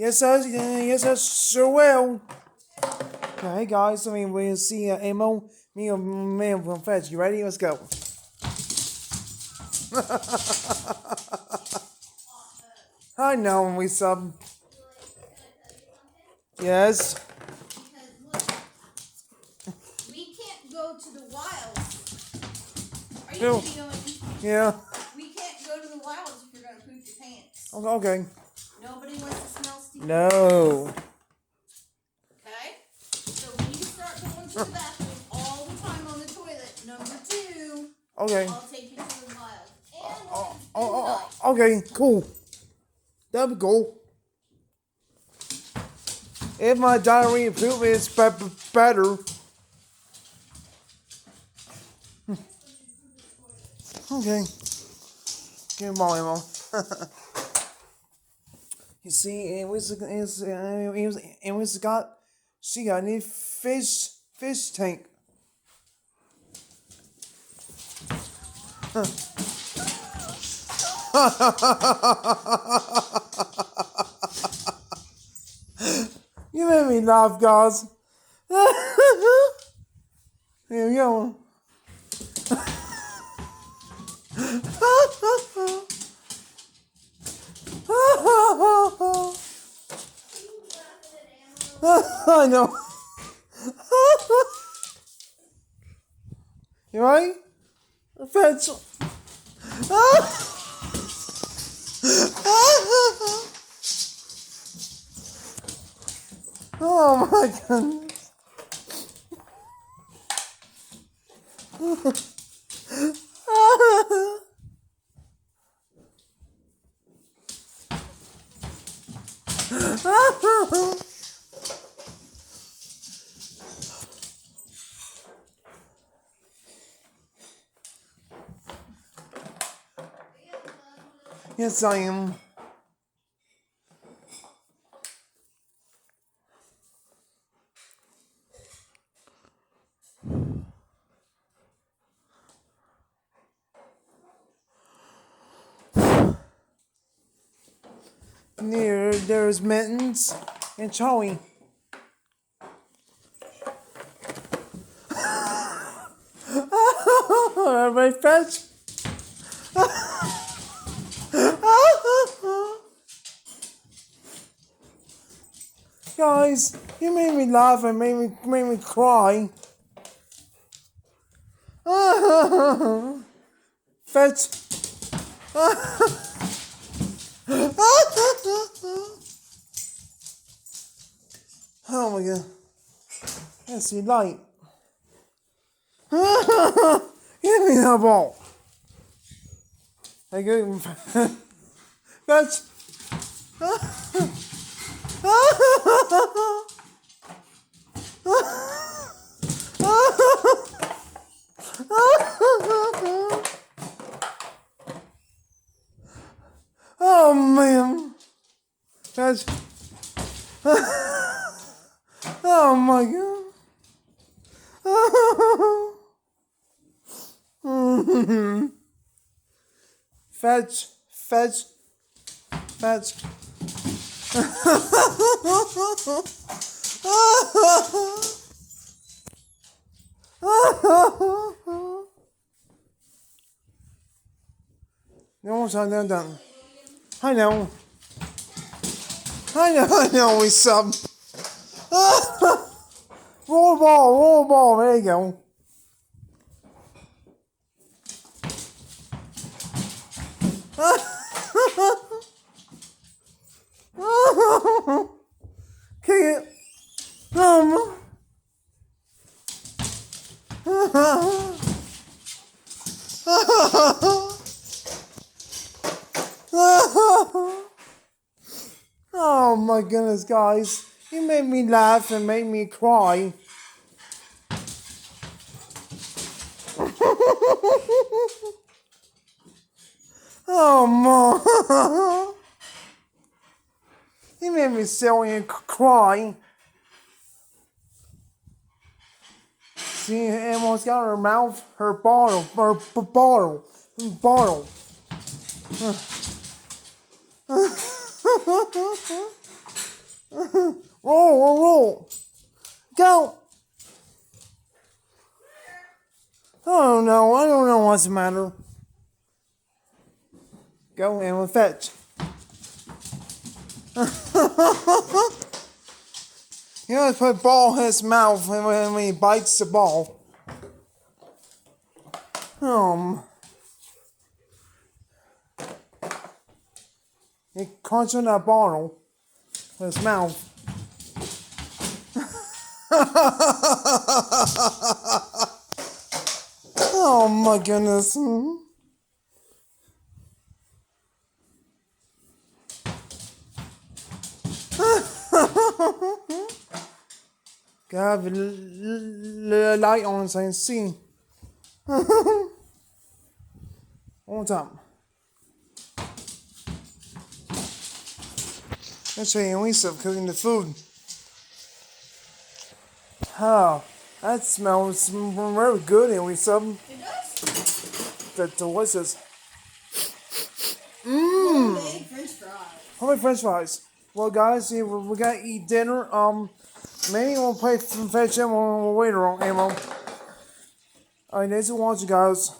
Yes, I sure will. Hey guys, we'll see Ammo, me and man from Fetch. You ready? Let's go. I know we sub. Yes. Because look, we can't go to the wilds. Are you No. videoing? Yeah. We can't go to the wilds if you're gonna poop your pants. Okay. Nobody wants to smell Steve. No. Okay? So when you start going to the bathroom all the time on the toilet, number 2, Okay. I'll take you to the wild. And Okay, cool. That'd be cool. If my diarrhea poop is better. Okay. Give me Mom. You see, she got a new fish tank. You made me laugh, guys. Here we go. I know. You right? Fetch. Oh my goodness. Yes, I am. There's Mittens and Charlie. Everybody fetch. Guys, you made me laugh and made me cry. Fetch. Oh my god. That's the light. Give me that ball. Hey, good. Fetch. Oh man. Fetch. Oh my god. Fetch. You almost had that done. I know, we sub. Roll ball, there you go. Kick it. Oh my goodness, guys. You made me laugh and made me cry. Oh, Mom. You made me silly and cry. See, Emma's got her mouth, her bottle. Roll. Go. Oh no, I don't know what's the matter. Go and we'll fetch. You know, put ball in his mouth when he bites the ball. He crunches on that bottle with his mouth. Oh my goodness. Gotta have the light on so I can see. One time. Let's show you Lisa cooking the food. Oh, that smells very good, Lisa. It does. That's delicious. Homemade French fries. Homemade French fries. Well, guys, we gotta eat dinner. Maybe we'll play some fetch later on, Ammo. Alright, thanks for watching, guys.